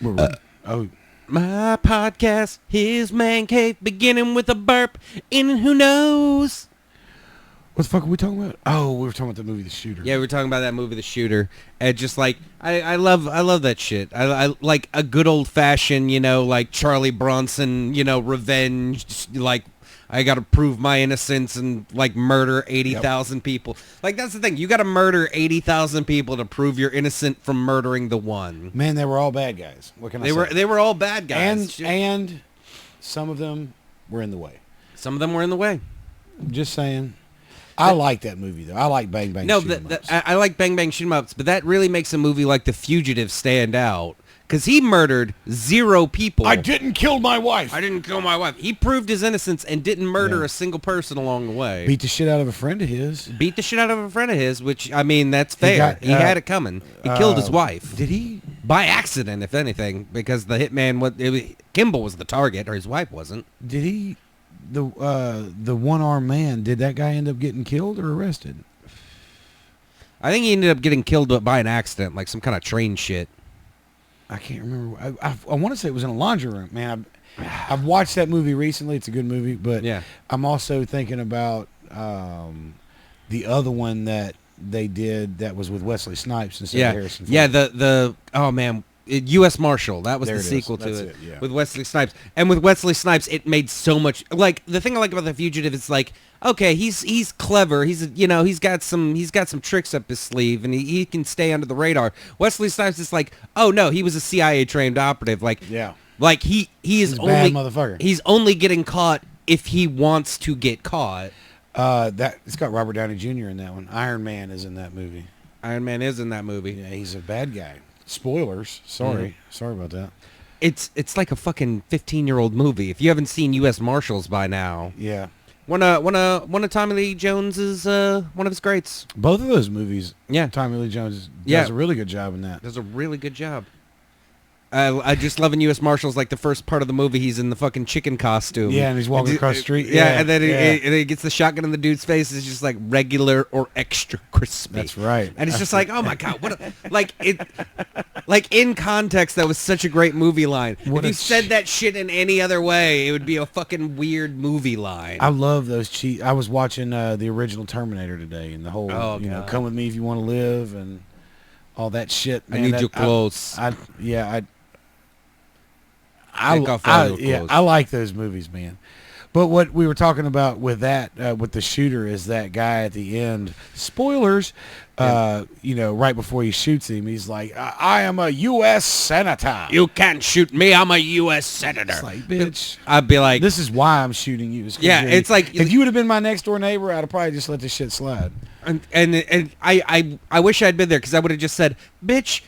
Oh, My podcast, his man cave, beginning with a burp, and who knows? what the fuck are we talking about? Oh, we were talking about the movie The Shooter. Yeah, we were talking about that movie, The Shooter, and just like I love that shit. I like a good old fashioned, like Charlie Bronson, revenge, like I got to prove my innocence and like murder 80,000 people. Like that's the thing, you got to murder 80,000 people to prove you're innocent from murdering the one. Man, they were all bad guys. What can I say? They were all bad guys, and some of them were in the way. Some of them were in the way. Just saying. I like that movie though. I like Bang Bang. No, Shoot 'em Ups. I like Bang Bang Shoot 'em Ups, but that really makes a movie like The Fugitive stand out because he murdered 0 people. I didn't kill my wife. I didn't kill my wife. He proved his innocence and didn't murder a single person along the way. Beat the shit out of a friend of his. Beat the shit out of a friend of his, which I mean that's fair. He had it coming. He killed his wife. Did he? By accident, if anything, because the hitman Kimball was the target, or his wife wasn't. Did he? The one-armed man, did that guy end up getting killed or arrested? I think he ended up getting killed by an accident, like some kind of train shit. I can't remember. I want to say it was in a laundry room. Man, I've watched that movie recently. It's a good movie, but yeah. I'm also thinking about the other one that they did that was with Wesley Snipes instead of Harrison Ford. Yeah, the oh man, U.S. Marshal. That was the sequel to it with Wesley Snipes. And with Wesley Snipes, it made so much. Like the thing I like about The Fugitive is like, okay, he's clever. He's got some tricks up his sleeve, and he can stay under the radar. Wesley Snipes is like, oh no, he was a CIA trained operative. Like like he is only bad motherfucker. He's only getting caught if he wants to get caught. It's got Robert Downey Jr. in that one. Iron Man is in that movie. Iron Man is in that movie. Yeah, he's a bad guy. Spoilers. Sorry about that. It's like a fucking 15-year-old movie. If you haven't seen U.S. Marshals by now, yeah, one of Tommy Lee Jones's one of his greats. Both of those movies. Yeah, Tommy Lee Jones does a really good job in that. Does a really good job. I just love in U.S. Marshals, like the first part of the movie, he's in the fucking chicken costume. Yeah, and he's walking across the street. Yeah, and then he gets the shotgun in the dude's face. It's just like regular or extra crispy. That's right. And it's just like, oh my god, like in context, that was such a great movie line. If you said that shit in any other way, it would be a fucking weird movie line. I love those cheat. I was watching the original Terminator today, and the whole, come with me if you want to live, and all that shit. Man, I need you close. I like those movies, man. But what we were talking about with that, with the shooter, is that guy at the end. Spoilers, right before he shoots him, he's like, "I am a U.S. senator. You can't shoot me. I'm a U.S. senator." It's like, bitch. I'd be like, "This is why I'm shooting you." It's like if you would have been my next door neighbor, I'd have probably just let this shit slide. And I wish I'd been there because I would have just said, "Bitch."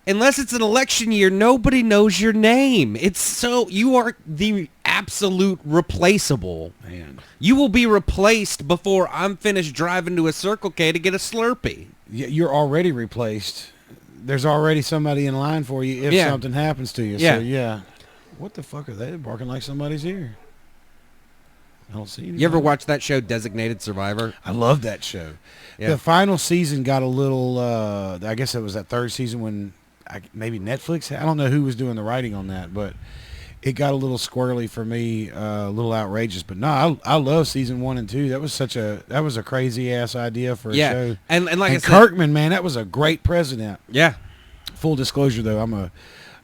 Unless it's an election year, nobody knows your name. You are the absolute replaceable. Man. You will be replaced before I'm finished driving to a Circle K to get a Slurpee. Yeah, you're already replaced. There's already somebody in line for you if something happens to you. Yeah. So, yeah. What the fuck are they barking like somebody's here? I don't see anybody. You ever watch that show, Designated Survivor? I love that show. Yeah. The final season got a little, I guess it was that third season when maybe Netflix, I don't know who was doing the writing on that, but it got a little squirrely for me, a little outrageous. But no, I love season 1 and 2. That was a crazy ass idea for a show. And like I said, Kirkman, man, that was a great president. Yeah. Full disclosure though, I'm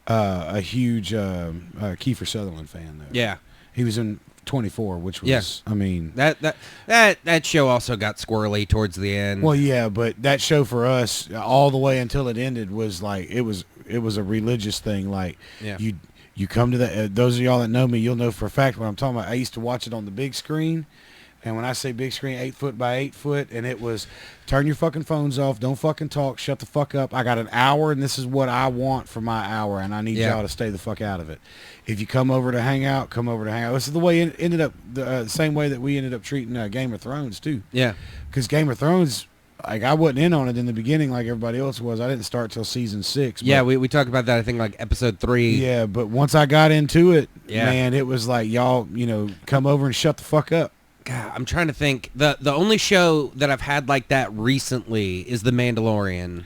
a huge Kiefer Sutherland fan though. Yeah. He was in 24, which was, I mean, that show also got squirrely towards the end. Well, yeah, but that show for us all the way until it ended was like it was a religious thing. Like you come to that. Those of y'all that know me, you'll know for a fact what I'm talking about. I used to watch it on the big screen. And when I say big screen, 8 foot by 8 foot, and it was turn your fucking phones off, don't fucking talk, shut the fuck up. I got an hour, and this is what I want for my hour, and I need y'all to stay the fuck out of it. If you come over to hang out, come over to hang out. This is the way it ended up, the same way that we ended up treating Game of Thrones too. Yeah, because Game of Thrones, like I wasn't in on it in the beginning like everybody else was. I didn't start till season 6. Yeah, we talked about that. I think like episode 3. Yeah, but once I got into it, man, it was like y'all, come over and shut the fuck up. God, I'm trying to think. The only show that I've had like that recently is The Mandalorian.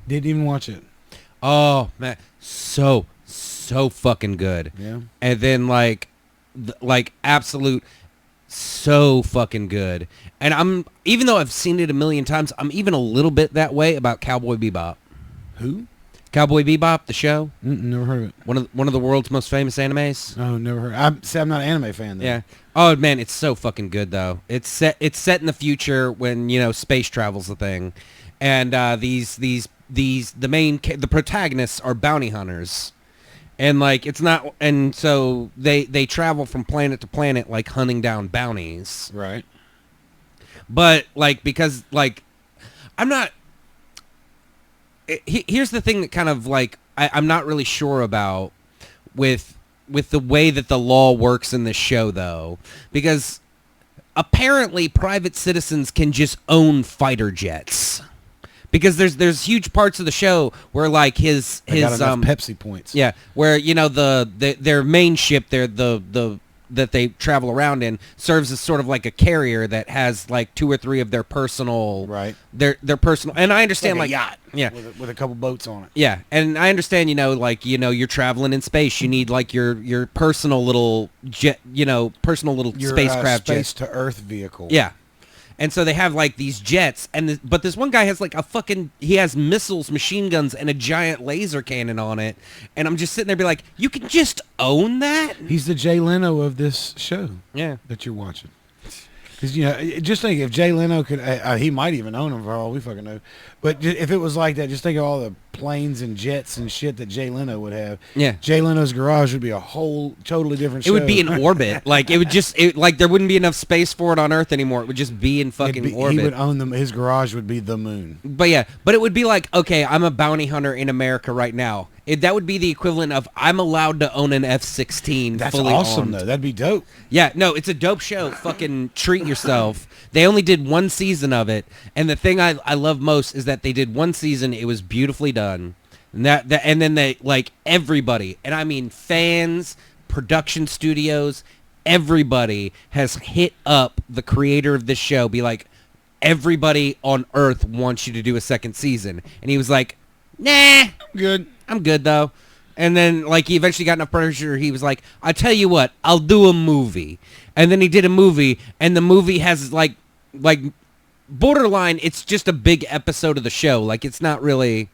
Didn't even watch it. Oh man, so so fucking good. Yeah. And then like absolute so fucking good. And I'm, even though I've seen it a million times, I'm even a little bit that way about Cowboy Bebop. Who? Cowboy Bebop, the show. Never heard of it. One of the world's most famous animes. Oh, never heard. I'm not an anime fan though. Yeah. Oh man, it's so fucking good though. It's set in the future when, you know, space travel's a thing, and the protagonists are bounty hunters, and like it's not, and so they travel from planet to planet like hunting down bounties. Right. But like, because like I'm not. Here's the thing that kind of like I'm not really sure about with the way that the law works in this show, though, because apparently private citizens can just own fighter jets, because there's huge parts of the show where like his Pepsi points. Yeah, where, you know, their main ship, that they travel around in serves as sort of like a carrier that has like 2 or 3 of their personal, right, their personal, and I understand like like a yacht, yeah, with a couple boats on it. Yeah, and I understand, you know, like, you know, you're traveling in space, you need like your personal little jet, you know, personal little spacecraft space to Earth vehicle. Yeah. And so they have like these jets, but this one guy has like he has missiles, machine guns, and a giant laser cannon on it. And I'm just sitting there be like, you can just own that? He's the Jay Leno of this show. Yeah. That you're watching. Because, you know, just think if Jay Leno could, he might even own them for all we fucking know. But if it was like that, just think of all the planes and jets and shit that Jay Leno would have. Yeah. Jay Leno's garage would be a whole totally different show. It would be in orbit. Like, it would just, like, there wouldn't be enough space for it on Earth anymore. It would just be in fucking orbit. He would own them. His garage would be the moon. But yeah, but it would be like, okay, I'm a bounty hunter in America right now. That would be the equivalent of I'm allowed to own an F-16 That's fully awesome, armed. though. That'd be dope. Yeah, no, it's a dope show. Fucking treat yourself. They only did 1 season of it, and the thing I love most is that they did 1 season. It was beautifully done, and and then they, like, everybody, and I mean fans, production studios, everybody has hit up the creator of this show, be like, everybody on Earth wants you to do a 2nd season, and he was like, nah, I'm good though. And then, like, he eventually got enough pressure. He was like, I tell you what, I'll do a movie. And then he did a movie, and the movie has like borderline, it's just a big episode of the show. Like, it's not really,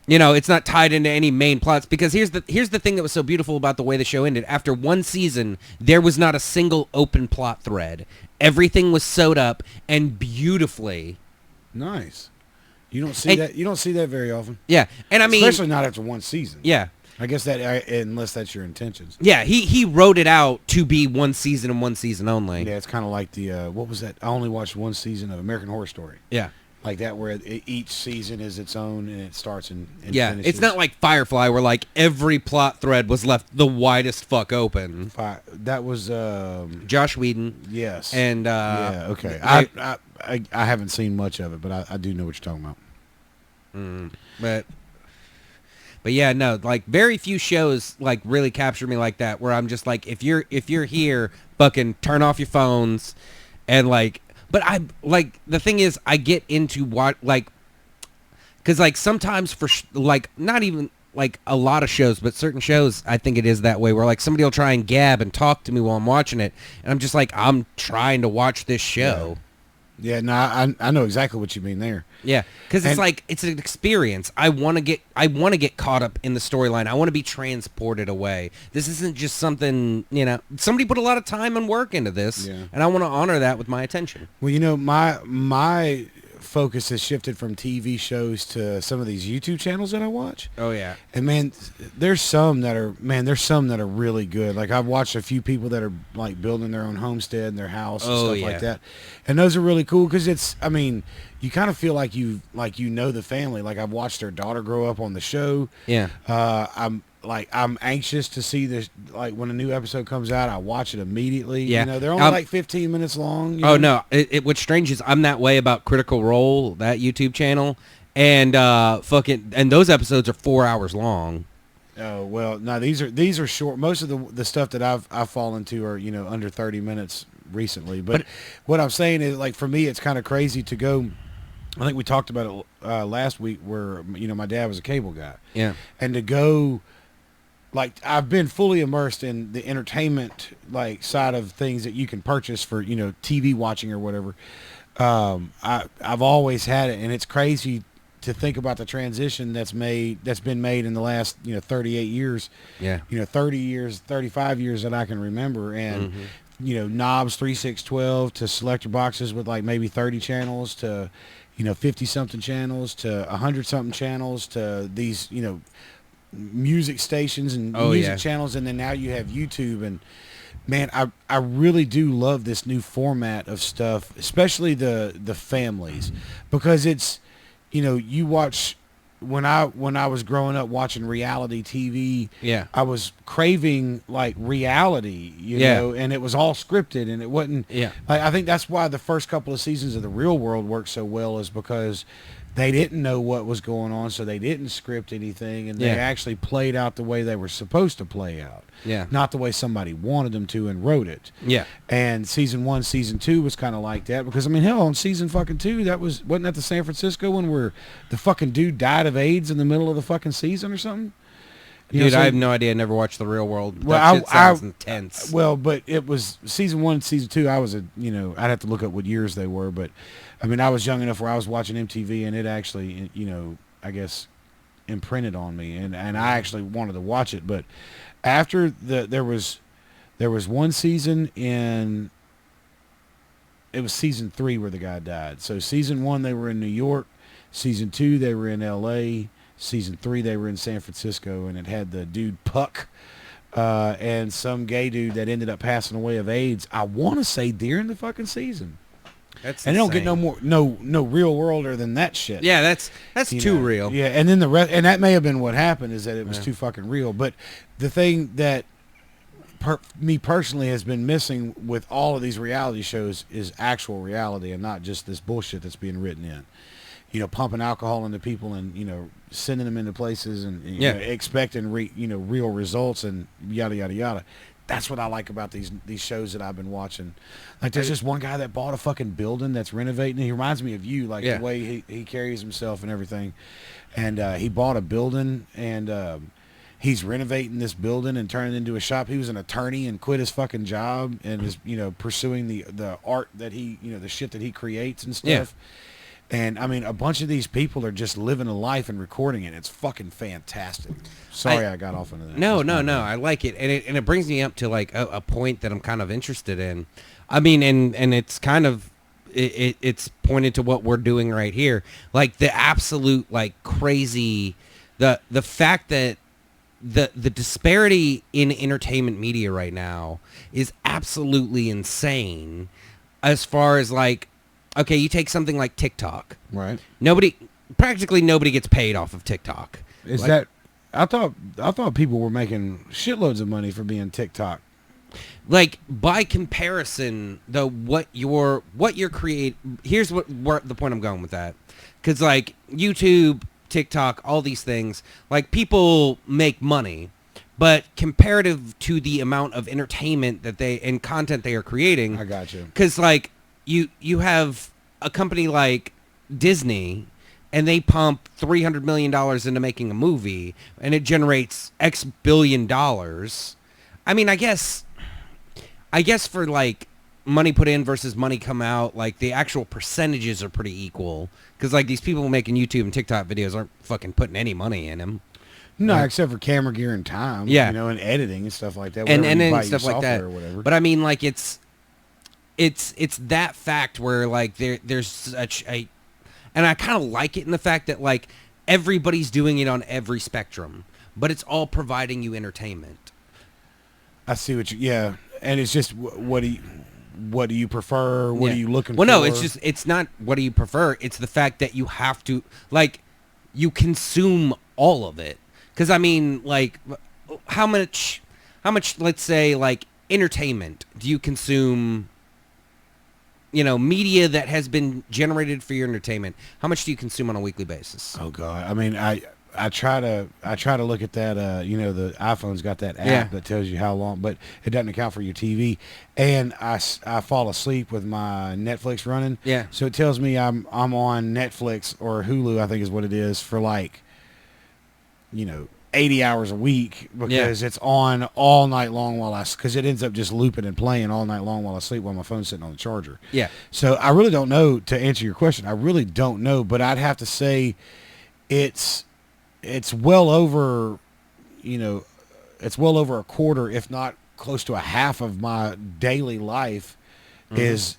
you know, it's not tied into any main plots. Because here's the thing that was so beautiful about the way the show ended. After 1 season, there was not a single open plot thread. Everything was sewed up and beautifully. Nice. You don't see that. You don't see that very often. Yeah, and I mean, especially not after 1 season. Yeah, I guess that unless that's your intentions. Yeah, he wrote it out to be 1 season and 1 season only. Yeah, it's kind of like the what was that? I only watched 1 season of American Horror Story. Yeah, like that, where each season is its own and it starts and finishes. It's not like Firefly, where like every plot thread was left the widest fuck open. That was Josh Whedon. Yes, and yeah, okay. I haven't seen much of it, but I do know what you're talking about. But yeah, no, like very few shows like really capture me like that, where I'm just like, if you're here, fucking turn off your phones, and like, but I like, the thing is, I get into what, like, because like sometimes for like not even like a lot of shows, but certain shows, I think it is that way, where like somebody will try and gab and talk to me while I'm watching it, and I'm just like, I'm trying to watch this show. Yeah, no, I know exactly what you mean there. Yeah, because it's like, it's an experience. I want to get caught up in the storyline. I want to be transported away. This isn't just something, you know, somebody put a lot of time and work into this, and I want to honor that with my attention. Well, you know, my focus has shifted from TV shows to some of these YouTube channels that I watch. Oh yeah. And man, there's some that are really good. Like, I've watched a few people that are like building their own homestead and their house and stuff like that. And those are really cool because it's, I mean, you kind of feel like you know the family. Like, I've watched their daughter grow up on the show. Yeah. I'm anxious to see this. Like, when a new episode comes out, I watch it immediately. Yeah. You know, they're only like 15 minutes long. Oh no! What's strange is I'm that way about Critical Role, that YouTube channel, and and those episodes are 4 hours long. Oh well, no, these are short. Most of the stuff that I've fallen to are, you know, under 30 minutes recently. But what I'm saying is, like, for me, it's kind of crazy to go. I think we talked about it last week, where, you know, my dad was a cable guy. Yeah. And to go like I've been fully immersed in the entertainment like side of things that you can purchase for, you know, TV watching or whatever. I've always had it, and it's crazy to think about the transition that's been made in the last, you know, 38 years. Yeah. You know, 30 years, 35 years that I can remember. And, you know, knobs 3, 6, 12 to selector boxes with like maybe 30 channels to, you know, 50 something channels to 100 something channels to these, you know, music stations and music channels. And then now you have YouTube. And man, I really do love this new format of stuff, especially the families, because it's, you know, you watch when I was growing up watching reality TV, I was craving like reality, you know, and it was all scripted and it wasn't. Like, I think that's why the first couple of seasons of The Real World worked so well, is because they didn't know what was going on, so they didn't script anything, and they actually played out the way they were supposed to play out. Not the way somebody wanted them to and wrote it. And season 1, season 2 was kind of like that, because I mean, hell, on season fucking 2, wasn't that the San Francisco one where the fucking dude died of AIDS in the middle of the fucking season or something? Dude, I have no idea. I never watched The Real World. Well, that shit sounds intense. Well, but it was season 1, season 2. I'd have to look up what years they were, but I mean, I was young enough where I was watching MTV, and it actually, you know, I guess imprinted on me, and I actually wanted to watch it. But after there was one season it was season 3 where the guy died. So season 1 they were in New York, season 2 they were in LA, season 3 they were in San Francisco, and it had the dude Puck and some gay dude that ended up passing away of AIDS, I want to say during the fucking season. That's and insane. They don't get no real worlder than that shit. Yeah, that's too real. Yeah, and then the rest, and that may have been what happened, is that it was too fucking real. But the thing that me personally has been missing with all of these reality shows is actual reality, and not just this bullshit that's being written in. You know, pumping alcohol into people and, you know, sending them into places and you know, expecting real results and yada yada yada. That's what I like about these shows that I've been watching. Like, there's just one guy that bought a fucking building that's renovating. He reminds me of you, like the way he carries himself and everything. And he bought a building, and he's renovating this building and turning it into a shop. He was an attorney and quit his fucking job and is, you know, pursuing the art that he, you know, the shit that he creates and stuff. And I mean, a bunch of these people are just living a life and recording it. It's fucking fantastic. Sorry, I got off into that. No. I like it, and it brings me up to like a point that I'm kind of interested in. I mean, and it's kind of it's pointed to what we're doing right here, like the absolute like crazy, the fact that the disparity in entertainment media right now is absolutely insane. As far as like, okay, you take something like TikTok. Right. Practically nobody gets paid off of TikTok. Is like, that? I thought people were making shitloads of money for being TikTok. Like, by comparison, though, what you're here's what the point I'm going with that, because like YouTube, TikTok, all these things, like people make money, but comparative to the amount of entertainment that and content they are creating, I got you. Because like you have a company like Disney, and they pump $300 million into making a movie, and it generates X billion dollars. I mean, I guess for like money put in versus money come out, like the actual percentages are pretty equal. Because like these people making YouTube and TikTok videos aren't fucking putting any money in them. No, except for camera gear and time. Yeah, you know, and editing and stuff like that. And stuff like that. Or whatever. But I mean, like it's that fact where like there's such a, and I kind of like it in the fact that like everybody's doing it on every spectrum, but it's all providing you entertainment. I see what and it's just what do you prefer? What are you looking for? Well, no, it's not what do you prefer. It's the fact that you have to, like, you consume all of it. Because I mean, like, how much, let's say, like, entertainment do you consume? You know, media that has been generated for your entertainment. How much do you consume on a weekly basis? Oh God, I mean, I try to look at that. You know, the iPhone's got that app that tells you how long, but it doesn't account for your TV. And I fall asleep with my Netflix running. Yeah. So it tells me I'm on Netflix or Hulu, I think is what it is, for like, you know, 80 hours a week because it's on all night long because it ends up just looping and playing all night long while I sleep while my phone's sitting on the charger. Yeah. So I really don't know, to answer your question. I really don't know, but I'd have to say it's well over, it's well over a quarter, if not close to a half of my daily life is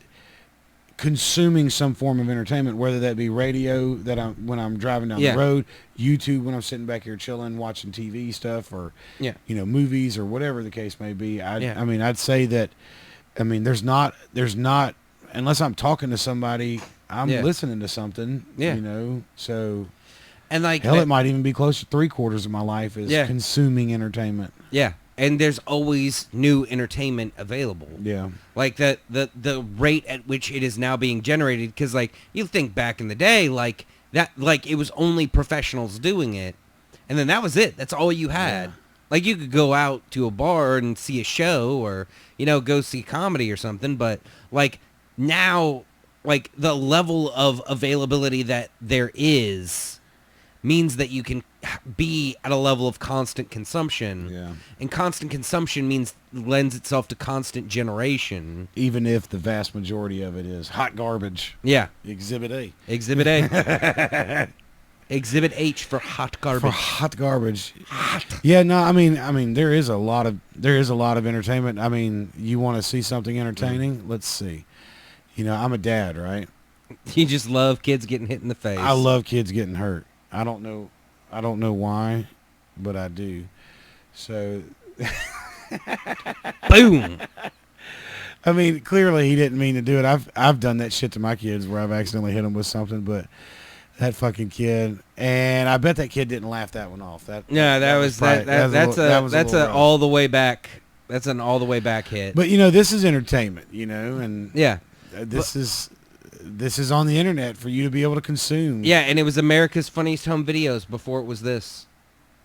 consuming some form of entertainment, whether that be radio when I'm driving down the road, YouTube when I'm sitting back here chilling, watching TV stuff, or movies or whatever the case may be. I mean, I'd say that. I mean, there's not unless I'm talking to somebody, I'm listening to something. So. And hell, it might even be close to 3/4 of my life is consuming entertainment. Yeah. And there's always new entertainment available. Yeah. Like the rate at which it is now being generated, because like you think back in the day, like it was only professionals doing it, and then that was it. That's all you had. Yeah. Like you could go out to a bar and see a show, or go see comedy or something, but like now, like the level of availability that there is means that you can be at a level of constant consumption. Yeah. And constant consumption lends itself to constant generation. Even if the vast majority of it is hot garbage. Yeah. Exhibit A. Exhibit A. Exhibit H for hot garbage. For hot garbage. Hot. Yeah, no, I mean there is a lot of entertainment. I mean, you want to see something entertaining? Let's see. I'm a dad, right? You just love kids getting hit in the face. I love kids getting hurt. I don't know why, but I do. So, boom. I mean, clearly he didn't mean to do it. I've done that shit to my kids where I've accidentally hit them with something, but that fucking kid, and I bet that kid didn't laugh that one off. That's an all the way back. That's an all the way back hit. But this is entertainment, and this is on the internet for you to be able to consume. Yeah, and it was America's Funniest Home Videos before it was this.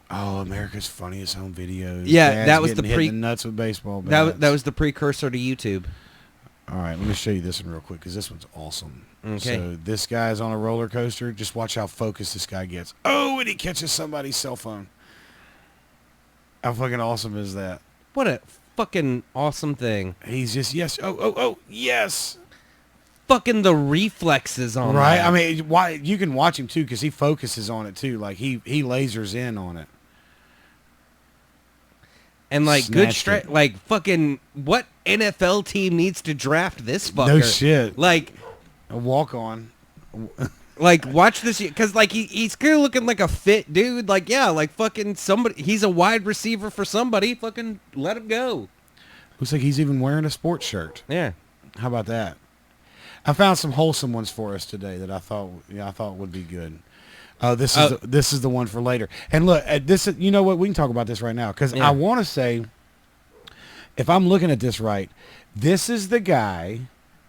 Oh, America's Funniest Home Videos. Yeah, Dad's that was the nuts with baseball bats. That was the precursor to YouTube. All right, let me show you this one real quick because this one's awesome. Okay. So this guy's on a roller coaster. Just watch how focused this guy gets. Oh, and he catches somebody's cell phone. How fucking awesome is that? What a fucking awesome thing. He's just, yes. Oh, yes. Fucking the reflexes on right that. I mean, why you can watch him too because he focuses on it too, like he lasers in on it, and like good strike. Like fucking what NFL team needs to draft this fucker? No shit. Like a walk on. Like watch this because like he's kind of looking like a fit dude. Like like fucking somebody. He's a wide receiver for somebody. Fucking let him go. Looks like he's even wearing a sports shirt. Yeah. How about that? I found some wholesome ones for us today that I thought would be good. This is the one for later. And look, this is, you know what? We can talk about this right now because I want to say, if I'm looking at this right, this is the guy,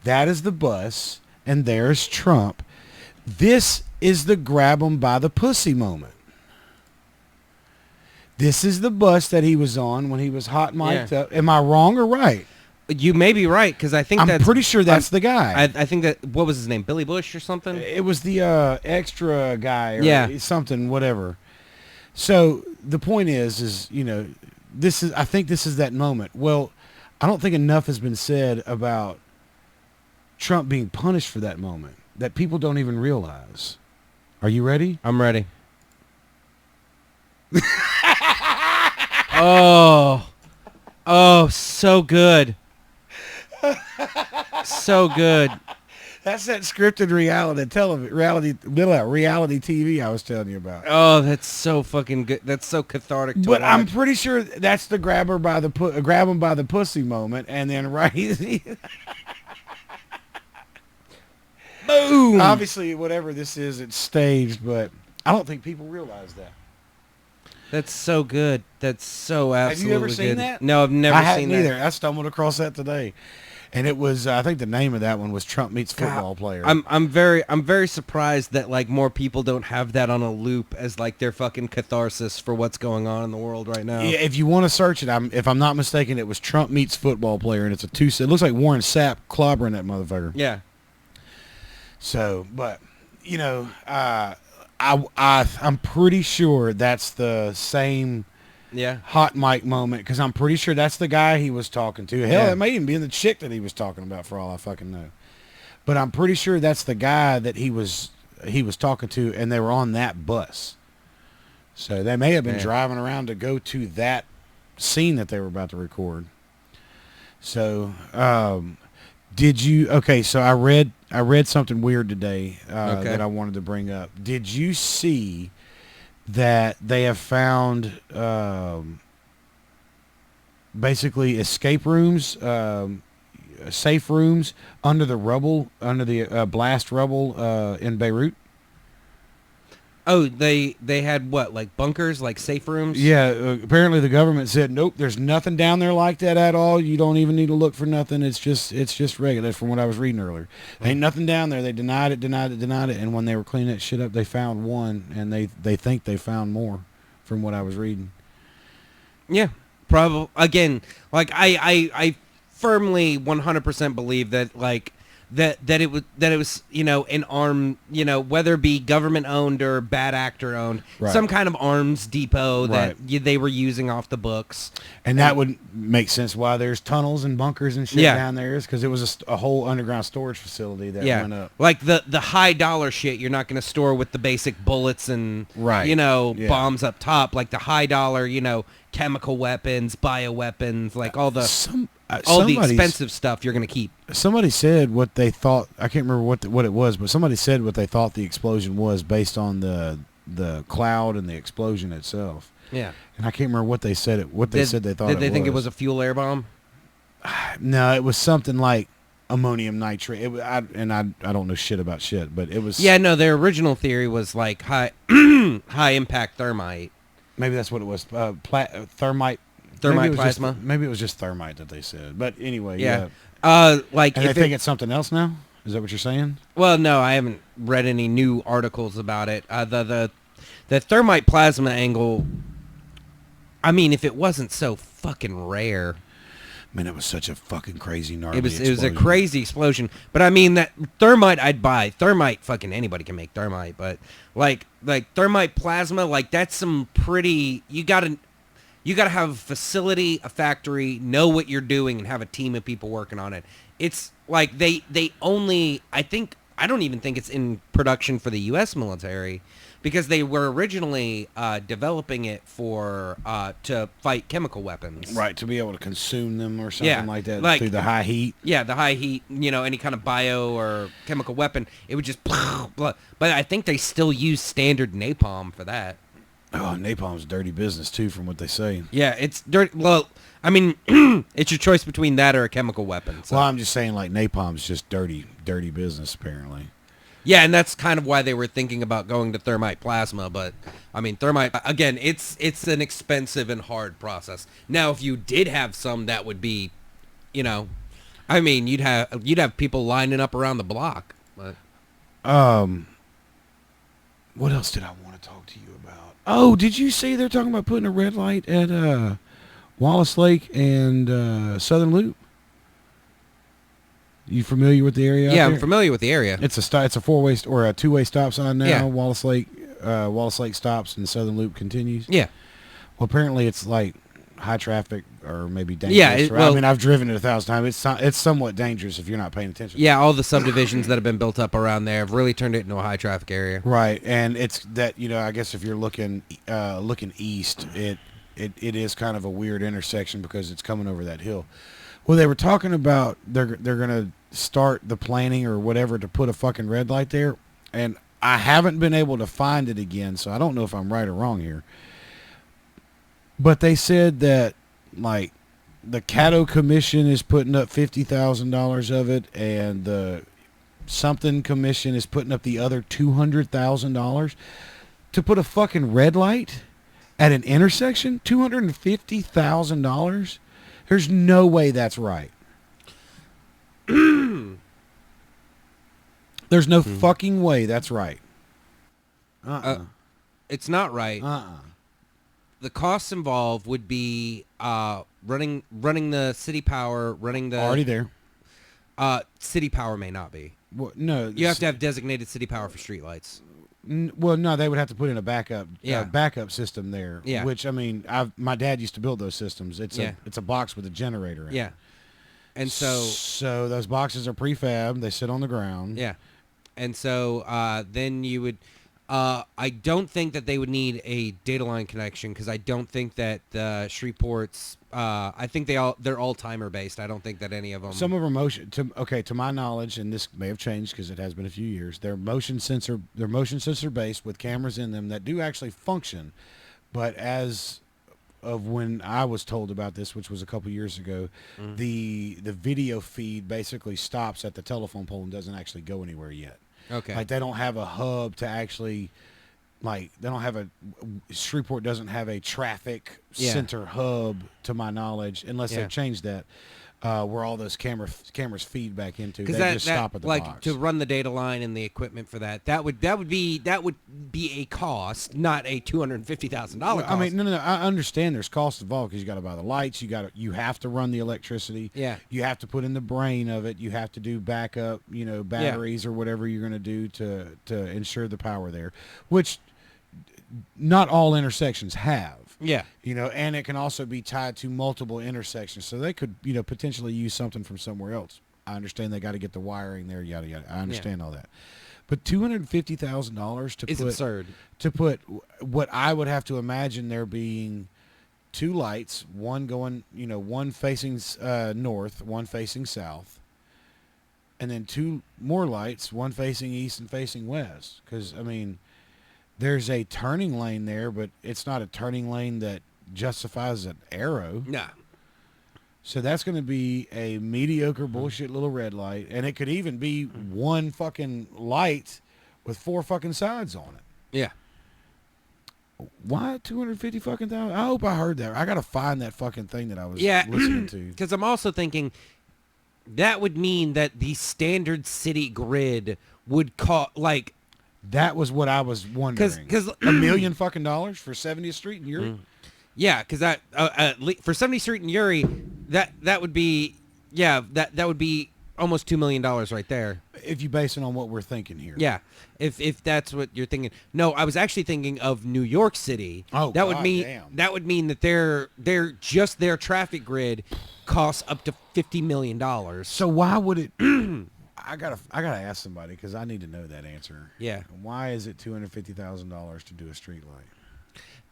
that is the bus, and there's Trump. This is the grab him by the pussy moment. This is the bus that he was on when he was hot mic'd up. Am I wrong or right? You may be right because I think I'm pretty sure that's the guy. I think that what was his name, Billy Bush or something. It was the extra guy or something, whatever. So the point is this is. I think this is that moment. Well, I don't think enough has been said about Trump being punished for that moment that people don't even realize. Are you ready? I'm ready. Oh, so good. So good. That's that scripted reality TV I was telling you about. Oh, that's so fucking good. That's so cathartic to But watch. I'm pretty sure that's the grab him by the pussy moment, and then boom. Obviously, whatever this is, it's staged, but I don't think people realize that. That's so good. That's so absolutely good. Have you ever seen that? No, I've never seen that. I hadn't either. I stumbled across that today. And it was, I think the name of that one was Trump Meets Football Player. I'm very surprised that like more people don't have that on a loop as like their fucking catharsis for what's going on in the world right now. Yeah, if you want to search it, if I'm not mistaken, it was Trump Meets Football Player, and it's it looks like Warren Sapp clobbering that motherfucker. Yeah. So, but I'm pretty sure that's the same hot mic moment, because I'm pretty sure that's the guy he was talking to. Hell, it may even be the chick that he was talking about, for all I fucking know. But I'm pretty sure that's the guy that he was talking to, and they were on that bus. So they may have been driving around to go to that scene that they were about to record. So, did you? Okay, so I read something weird today that I wanted to bring up. Did you see that they have found basically escape rooms, safe rooms under the rubble, under the blast rubble in Beirut? Oh, they had what, like bunkers, like safe rooms? Yeah, apparently the government said, nope, there's nothing down there like that at all. You don't even need to look for nothing. It's just regular. That's from what I was reading earlier. Ain't nothing down there. They denied it. And when they were cleaning that shit up, they found one, and they think they found more from what I was reading. Yeah, probably. Again, like I firmly 100% believe that, like, that it was an arm, whether it be government owned or bad actor owned, some kind of arms depot that they were using off the books. And that would make sense why there's tunnels and bunkers and shit down there, is because it was a whole underground storage facility that went up. Like the high dollar shit you're not going to store with the basic bullets and bombs up top. Like the high dollar, chemical weapons, bioweapons, like all the expensive stuff you're going to keep. Somebody said what they thought. I can't remember what it was, but somebody said what they thought the explosion was based on the cloud and the explosion itself. Yeah. And I can't remember what they said. They said they thought. Did they think it was a fuel air bomb? No, it was something like ammonium nitrate. I don't know shit about shit, but it was. Yeah, no. Their original theory was like high impact thermite. Maybe that's what it was. Thermite. Thermite plasma. Maybe it was just thermite that they said. But anyway, yeah. And they think it's something else now? Is that what you're saying? Well, no, I haven't read any new articles about it. The thermite plasma angle, I mean, if it wasn't so fucking rare. Man, it was such a fucking crazy gnarly explosion. It was a crazy explosion. But I mean, that thermite I'd buy. Thermite, fucking anybody can make thermite. But like thermite plasma, like that's some pretty, you gotta have a facility, a factory, know what you're doing, and have a team of people working on it. It's like they only, I don't even think it's in production for the U.S. military, because they were originally developing it for to fight chemical weapons. Right, to be able to consume them or something like that, through the high heat. Yeah, the high heat, any kind of bio or chemical weapon, it would just blah. But I think they still use standard napalm for that. Oh, napalm's dirty business, too, from what they say. Yeah, it's dirty. Well, I mean, it's your choice between that or a chemical weapon. So. Well, I'm just saying, like, napalm's just dirty business, apparently. Yeah, and that's kind of why they were thinking about going to thermite plasma. But, I mean, thermite, again, it's an expensive and hard process. Now, if you did have some, that would be, I mean, you'd have people lining up around the block. But. What else did I want to talk to you about? Oh, did you see they're talking about putting a red light at Wallace Lake and Southern Loop? You familiar with the area? Yeah, I'm familiar with the area. It's a four-way or a two-way stop sign now. Yeah. Wallace Lake stops and Southern Loop continues. Yeah. Well, apparently it's like high traffic or maybe dangerous. Yeah. I mean, I've driven it 1,000 times. It's somewhat dangerous if you're not paying attention. Yeah, all the subdivisions that have been built up around there have really turned it into a high traffic area. Right, and it's that I guess if you're looking east, it is kind of a weird intersection because it's coming over that hill. Well, they were talking about they're gonna start the planning or whatever to put a fucking red light there, and I haven't been able to find it again, so I don't know if I'm right or wrong here. But they said that, like, the Caddo Commission is putting up $50,000 of it, and the something commission is putting up the other $200,000 to put a fucking red light at an intersection. $250,000. There's no way that's right. There's no fucking way that's right. It's not right. The costs involved would be running the city power, running the... Already there. City power may not be. Well, no. You have to have designated city power for streetlights. Well, no, they would have to put in a backup system there. Yeah. Which, I mean, my dad used to build those systems. It's a box with a generator in it. And so those boxes are prefab. They sit on the ground. Yeah. And so then you would I don't think that they would need a data line connection because I don't think that Shreveport's I think they're all timer based. I don't think that any of them. Some of them to my knowledge, and this may have changed because it has been a few years. They're motion sensor based with cameras in them that do actually function, but as of when I was told about this, which was a couple years ago, the video feed basically stops at the telephone pole and doesn't actually go anywhere yet. Okay. Like they don't have a hub to actually, Shreveport doesn't have a traffic center hub to my knowledge, unless they've changed that, where all those cameras feed back into. They just stop at the box. To run the data line and the equipment for that would be a cost, not a $250,000 cost. I mean, no. I understand there's cost involved because you got to buy the lights. You have to run the electricity. Yeah. You have to put in the brain of it. You have to do backup, batteries or whatever you're going to do to ensure the power there, which not all intersections have. Yeah. And it can also be tied to multiple intersections. So they could, potentially use something from somewhere else. I understand they got to get the wiring there, yada, yada. I understand all that. But $250,000 it's absurd. To put what I would have to imagine there being two lights, one going, one facing north, one facing south, and then two more lights, one facing east and facing west. Because, I mean, there's a turning lane there, but it's not a turning lane that justifies an arrow. Nah. So that's going to be a mediocre bullshit little red light, and it could even be one fucking light with 4 fucking sides on it. Yeah. Why 250 fucking thousand? I hope I heard that. I got to find that fucking thing that I was listening to. Because I'm also thinking that would mean that the standard city grid would cost That was what I was wondering. Because $1 million fucking dollars for 70th Street in Erie. Yeah, because that for 70th Street in Erie, that would be that would be almost $2 million right there. If you base it on what we're thinking here. Yeah, if that's what you're thinking. No, I was actually thinking of New York City. Oh, that would mean that their traffic grid costs up to $50 million. So why would it? I gotta ask somebody because I need to know that answer. Yeah. Why is it $250,000 to do a street light?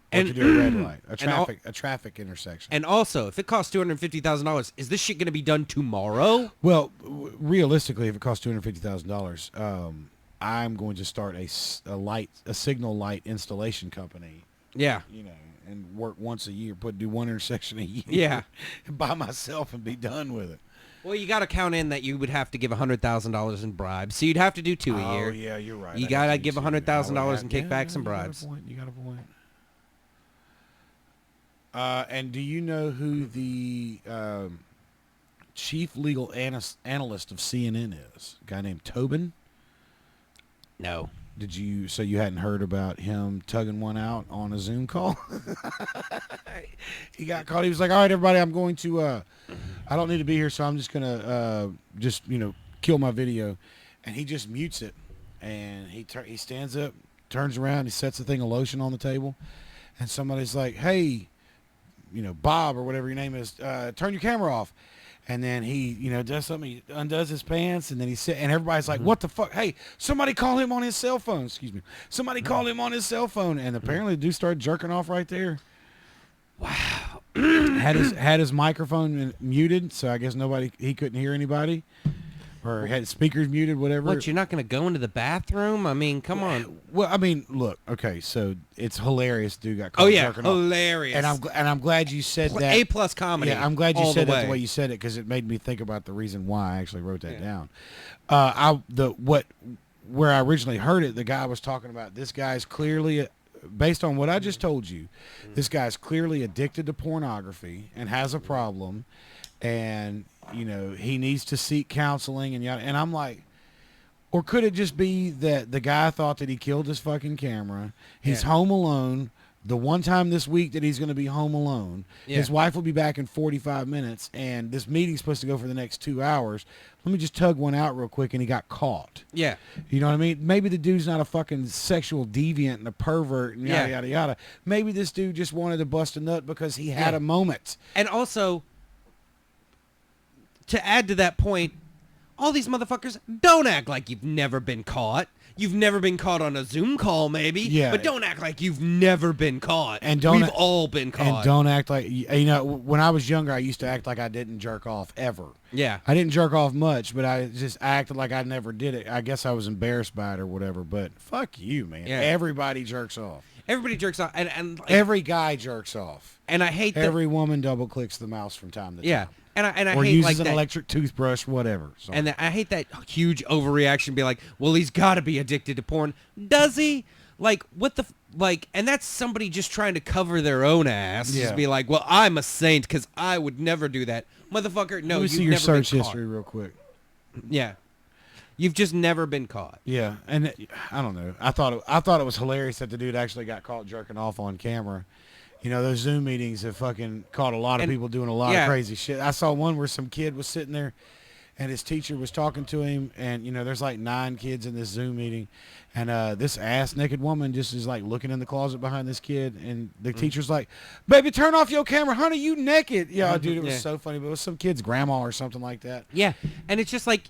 And to do a red light, a traffic intersection. And also, if it costs $250,000, is this shit going to be done tomorrow? Well, realistically, if it costs $250,000, I'm going to start a signal light installation company. Yeah. And work once a year, do one intersection a year. Yeah. By myself and be done with it. Well, you got to count in that you would have to give $100,000 in bribes, so you'd have to do 2 a year. Oh yeah, you're right. You got to give $100,000 in kickbacks and bribes. You got a point. And do you know who the chief legal analyst of CNN is? A guy named Tobin? No. So you hadn't heard about him tugging one out on a Zoom call? He got caught. He was like, all right, everybody, I'm going to, I don't need to be here, so I'm just going to, kill my video. And he just mutes it. And he stands up, turns around, he sets the thing of lotion on the table. And somebody's like, hey, Bob or whatever your name is, turn your camera off. And then he, does something. He undoes his pants, and then and everybody's like, "What the fuck? Hey, somebody call him on his cell phone." Excuse me. Somebody call him on his cell phone, and apparently the dude started jerking off right there. Wow. had his microphone muted, so I guess he couldn't hear anybody, or had speakers muted, whatever. What? You're not going to go into the bathroom? I mean, come on. Well, I mean, look. Okay, so it's hilarious. Dude got caught jerking off. Hilarious. And I'm glad you said that. A+ comedy. Yeah, I'm glad you said that the way you said it because it made me think about the reason why I actually wrote that down. Where I originally heard it, the guy was talking about this guy's clearly, based on what I just told you, this guy's clearly addicted to pornography and has a problem, and he needs to seek counseling and I'm like, or could it just be that the guy thought that he killed his fucking camera? He's home alone. the one time this week that he's going to be home alone, his wife will be back in 45 minutes, and this meeting's supposed to go for the next 2 hours. Let me just tug one out real quick, and he got caught. Yeah. You know what I mean? Maybe the dude's not a fucking sexual deviant and a pervert and yada, yada, yada. Maybe this dude just wanted to bust a nut because he had a moment. And also, to add to that point, all these motherfuckers, don't act like you've never been caught. You've never been caught on a Zoom call, maybe. Yeah. But don't act like you've never been caught. And we've all been caught. And don't act like, you know, when I was younger, I used to act like I didn't jerk off ever. Yeah. I didn't jerk off much, but I just acted like I never did it. I guess I was embarrassed by it or whatever, but fuck you, man. Yeah. Everybody jerks off. Everybody jerks off. And like, every guy jerks off. And I hate that. Every woman double clicks the mouse from time to time. Yeah. And I or hate uses like an that, electric toothbrush, whatever. So. And I hate that huge overreaction. Be like, well, he's got to be addicted to porn. Does he? Like, what the like? And that's somebody just trying to cover their own ass. Yeah. Just be like, well, I'm a saint because I would never do that, motherfucker. No, Let me see your search history real quick. Yeah, you've just never been caught. Yeah, and I don't know. I thought it was hilarious that the dude actually got caught jerking off on camera. You know, those Zoom meetings have fucking caught a lot of people doing a lot of crazy shit. I saw one where some kid was sitting there and his teacher was talking to him, and, you know, there's like 9 kids in this Zoom meeting, and this ass-naked woman just is like looking in the closet behind this kid, and the teacher's like, baby, turn off your camera, honey, you naked. Yeah, dude, it was so funny, but it was some kid's grandma or something like that. Yeah, and it's just like,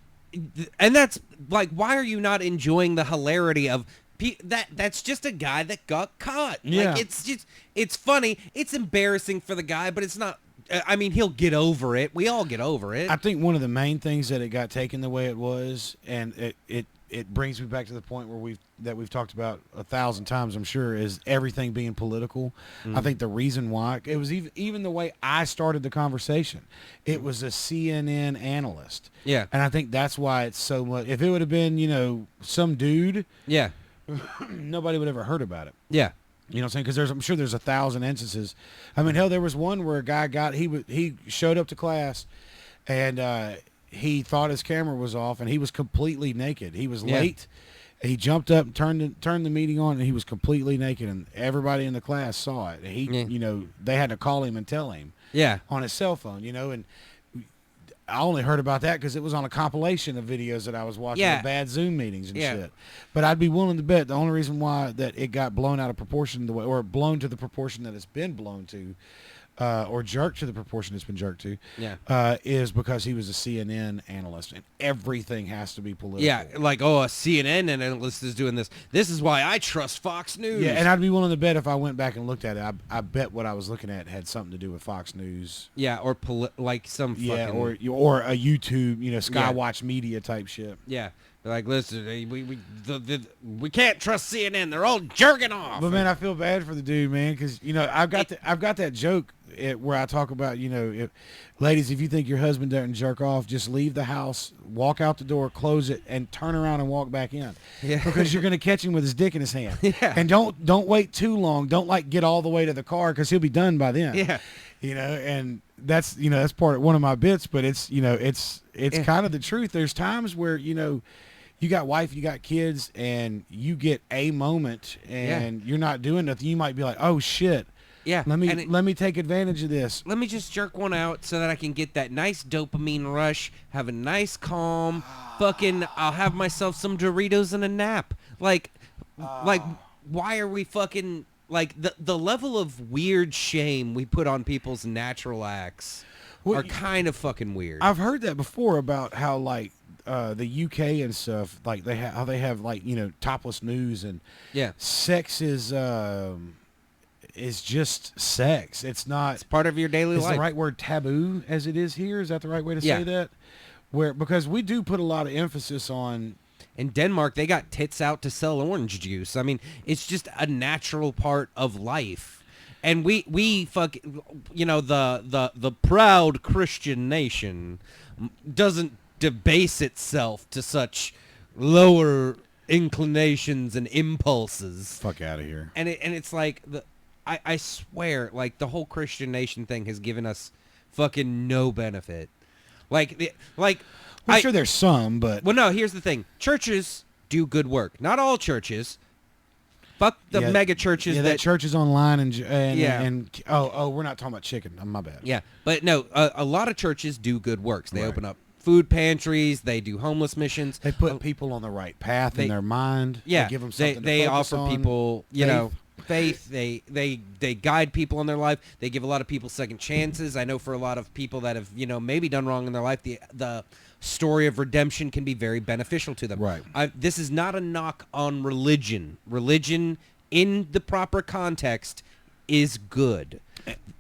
and that's like, why are you not enjoying the hilarity of that's just a guy that got caught? Yeah. Like, it's funny. It's embarrassing for the guy, but it's not. I mean, he'll get over it. We all get over it. I think one of the main things that it got taken the way it was, and it brings me back to the point where we've talked about 1,000 times, I'm sure, is everything being political. I think the reason why it was even the way I started the conversation, it was a CNN analyst. Yeah, and I think that's why it's so much. If it would have been, you know, some dude, yeah. nobody would ever heard about it. Yeah. You know what I'm saying? Because I'm sure there's 1,000 instances. I mean, hell, there was one where a guy he showed up to class, and he thought his camera was off, and he was completely naked. He was late. He jumped up and turned the meeting on, and he was completely naked, and everybody in the class saw it. And you know, they had to call him and tell him. Yeah. On his cell phone, you know, and I only heard about that because it was on a compilation of videos that I was watching of bad Zoom meetings and shit. But I'd be willing to bet the only reason why that it got blown out of proportion the way, or blown to the proportion that it's been blown to, or jerked to the proportion it's been jerked to, is because he was a CNN analyst, and everything has to be political. Yeah, like, oh, a CNN analyst is doing this. This is why I trust Fox News. Yeah, and I'd be willing to bet if I went back and looked at it, I bet what I was looking at had something to do with Fox News. Yeah, or like some fucking... or a YouTube, you know, Skywatch Media type shit. Yeah. Like, listen, we can't trust CNN. They're all jerking off. But man, I feel bad for the dude, man, because you know I've got that joke where I talk about, you know, ladies, if you think your husband doesn't jerk off, just leave the house, walk out the door, close it, and turn around and walk back in. Yeah. Because you're gonna catch him with his dick in his hand. Yeah. And don't wait too long. Don't like get all the way to the car because he'll be done by then. Yeah. You know, and that's part of one of my bits, but it's kind of the truth. There's times where, you know, you got wife, you got kids, and you get a moment, and you're not doing nothing. You might be like, "Oh shit, yeah, let me take advantage of this. Let me just jerk one out so that I can get that nice dopamine rush, have a nice calm, fucking. I'll have myself some Doritos and a nap. Like, why are we fucking like the level of weird shame we put on people's natural acts are kind of fucking weird. I've heard that before about how like. The UK and stuff, like how they have like, you know, topless news, and sex is just sex. It's part of your daily life. Is the right word taboo as it is here? Is that the right way to say that? Because we do put a lot of emphasis on. In Denmark, they got tits out to sell orange juice. I mean, it's just a natural part of life. And we fuck, you know, the proud Christian nation doesn't debase itself to such lower inclinations and impulses. Fuck out of here. And it's like I swear, like the whole Christian nation thing has given us fucking no benefit. I'm sure there's some, but well, no. Here's the thing: churches do good work. Not all churches. Fuck the mega churches. Yeah, that churches online and we're not talking about chicken. My bad. Yeah, but no, a lot of churches do good works. They open up food pantries. They do homeless missions. They put people on the right path in their mind. Yeah, they give them something. They to focus offer on. people, faith. They guide people in their life. They give a lot of people second chances. I know for a lot of people that have maybe done wrong in their life, the story of redemption can be very beneficial to them. Right. This is not a knock on religion. Religion in the proper context is good.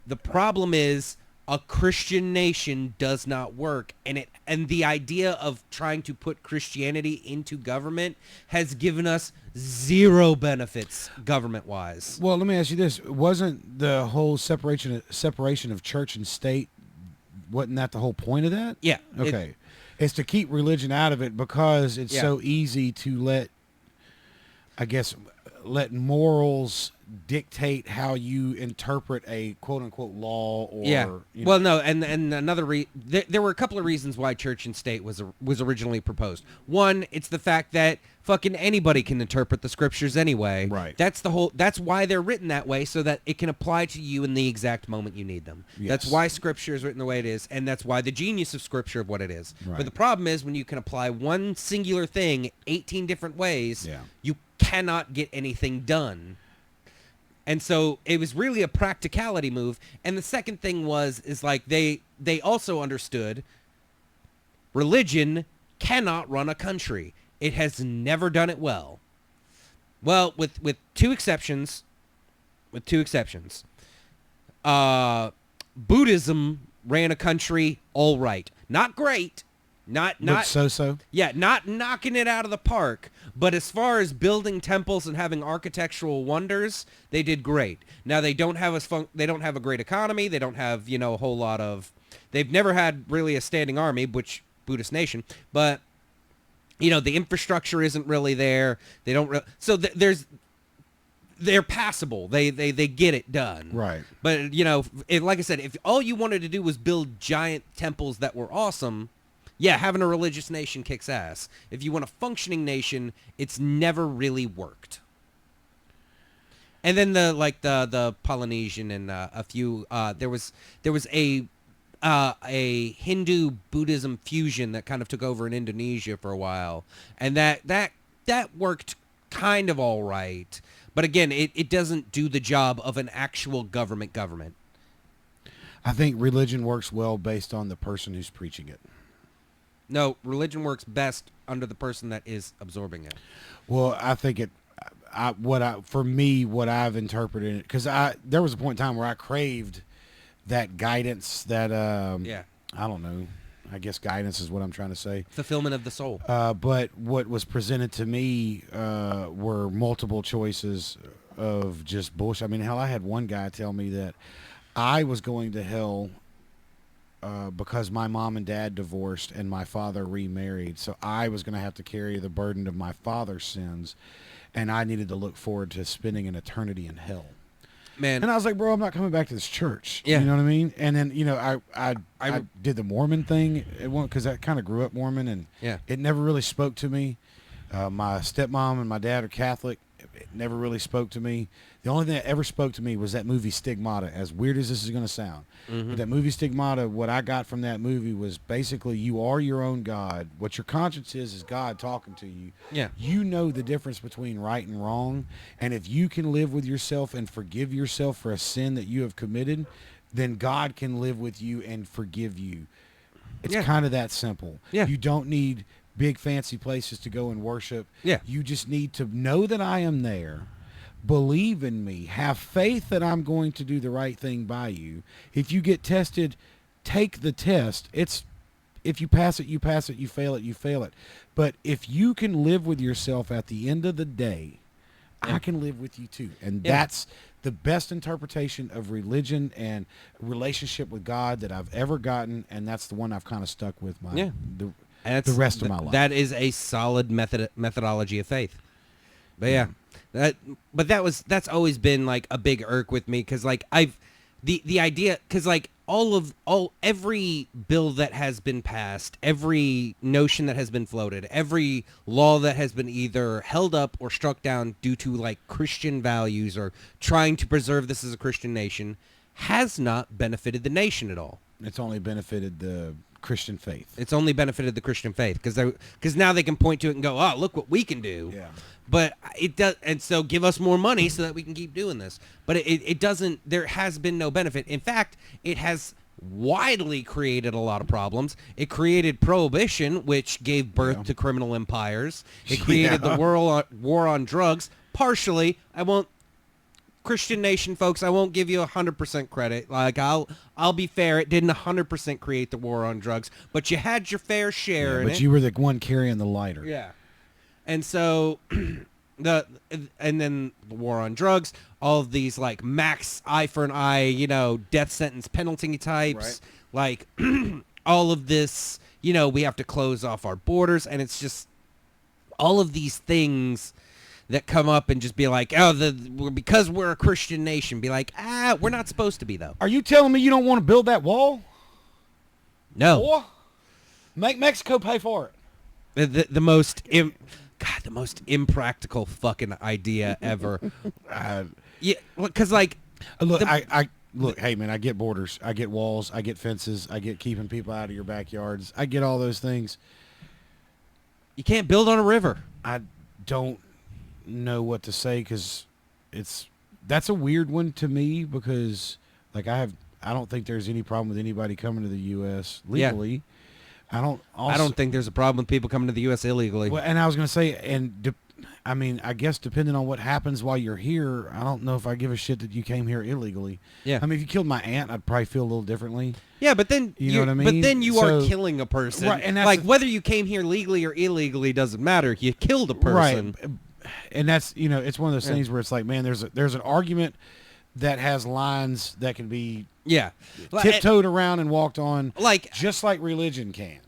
The problem is a Christian nation does not work, and the idea of trying to put Christianity into government has given us zero benefits government-wise. Well, let me ask you this: wasn't the whole separation of church and state? Wasn't that the whole point of that? Yeah. Okay. It's to keep religion out of it because it's so easy to let morals dictate how you interpret a quote unquote law or Well, no, and another there were a couple of reasons why church and state was originally proposed. One, it's the fact that fucking anybody can interpret the scriptures anyway. Right. That's why they're written that way, so that it can apply to you in the exact moment you need them. Yes. That's why scripture is written the way it is, and that's why the genius of scripture of what it is. Right. But the problem is when you can apply one singular thing 18 different ways, you cannot get anything done. And so it was really a practicality move. And the second thing is like they also understood religion cannot run a country. It has never done it well. Well, with two exceptions. Buddhism ran a country all right. Not great. Not so. Yeah, not knocking it out of the park, but as far as building temples and having architectural wonders, they did great. Now they don't have a great economy. They don't have a whole lot of. They've never had really a standing army, which Buddhist nation, but the infrastructure isn't really there. They don't. They're passable. They get it done. Right. But like I said, if all you wanted to do was build giant temples that were awesome. Yeah, having a religious nation kicks ass. If you want a functioning nation, it's never really worked. And then the Polynesian and a few there was a Hindu Buddhism fusion that kind of took over in Indonesia for a while, and that worked kind of all right. But again, it doesn't do the job of an actual government. I think religion works well based on the person who's preaching it. No, religion works best under the person that is absorbing it. Well, I think what I've interpreted it, because there was a point in time where I craved that guidance, that I don't know, I guess guidance is what I'm trying to say. Fulfillment of the soul. But what was presented to me were multiple choices of just bullshit. I mean, hell, I had one guy tell me that I was going to hell because my mom and dad divorced and my father remarried, so I was going to have to carry the burden of my father's sins, and I needed to look forward to spending an eternity in hell. Man. And I was like, bro, I'm not coming back to this church. Yeah. You know what I mean? And then, I did the Mormon thing because I kind of grew up Mormon, and it never really spoke to me. My stepmom and my dad are Catholic. It never really spoke to me. The only thing that ever spoke to me was that movie Stigmata, as weird as this is going to sound. Mm-hmm. But that movie Stigmata, what I got from that movie was basically you are your own God. What your conscience is God talking to you. Yeah. You know the difference between right and wrong. And if you can live with yourself and forgive yourself for a sin that you have committed, then God can live with you and forgive you. It's kind of that simple. Yeah. You don't need big fancy places to go and worship. Yeah. You just need to know that I am there. Believe in me. Have faith that I'm going to do the right thing by you. If you get tested, take the test. If you pass it, you pass it. You fail it, you fail it. But if you can live with yourself at the end of the day, I can live with you too. And that's the best interpretation of religion and relationship with God that I've ever gotten, and that's the one I've kind of stuck with the rest of my life. That is a solid methodology of faith. But that's always been like a big irk with me, because like the idea, because like every bill that has been passed, every notion that has been floated, every law that has been either held up or struck down due to like Christian values or trying to preserve this as a Christian nation has not benefited the nation at all. It's only benefited the Christian faith. It's only benefited the Christian faith because now they can point to it and go, oh, look what we can do. Yeah. But it does, and so give us more money so that we can keep doing this. But it doesn't. There has been no benefit. In fact, it has widely created a lot of problems. It created prohibition, which gave birth to criminal empires. It created the war on drugs. Partially, Christian nation folks, I won't give you 100% credit. Like I'll be fair, it didn't 100% create the war on drugs, but you had your fair share in it. But you were the one carrying the lighter. Yeah. And so and then the war on drugs, all of these like max eye for an eye, death sentence penalty types, right. Like all of this, we have to close off our borders, and it's just all of these things that come up and just be like, because we're a Christian nation, be like, we're not supposed to be, though. Are you telling me you don't want to build that wall? No. Or make Mexico pay for it. The most impractical fucking idea ever. Yeah, because like, look, look, hey man, I get borders, I get walls, I get fences, I get keeping people out of your backyards, I get all those things. You can't build on a river. I don't know what to say because that's a weird one to me because like I don't think there's any problem with anybody coming to the U.S. legally. Yeah. I don't think there's a problem with people coming to the U.S. illegally. Well, and I was going to say, I guess depending on what happens while you're here, I don't know if I give a shit that you came here illegally. Yeah. I mean, if you killed my aunt, I'd probably feel a little differently. Yeah, but then you know what I mean. But then you are killing a person. Right, and like whether you came here legally or illegally doesn't matter. You killed a person. Right. And that's it's one of those things where it's like, man, there's an argument that has lines that can be tiptoed around and walked on, like just like religion can.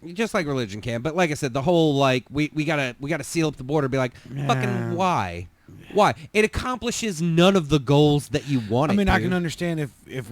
But like I said, the whole like we gotta seal up the border. Be like, fucking why? Why? It accomplishes none of the goals that you want. I mean, I can understand if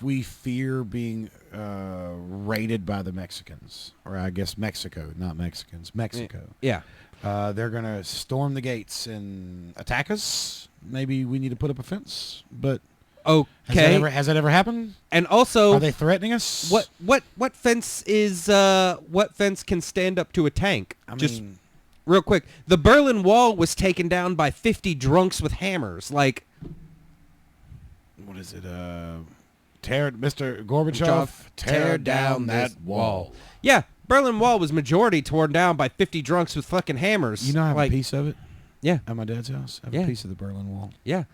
we fear being raided by the Mexicans, or I guess Mexico, not Mexicans, Mexico. Yeah. They're going to storm the gates and attack us. Maybe we need to put up a fence. But okay, has that ever happened? And also, are they threatening us? What fence is what fence can stand up to a tank? I mean, real quick, the Berlin Wall was taken down by 50 drunks with hammers. Like, what is it? Mr. Gorbachev, tear down that wall. Yeah. Berlin Wall was majority torn down by 50 drunks with fucking hammers. You know, I have a piece of it. Yeah, at my dad's house. I have a piece of the Berlin Wall. Yeah,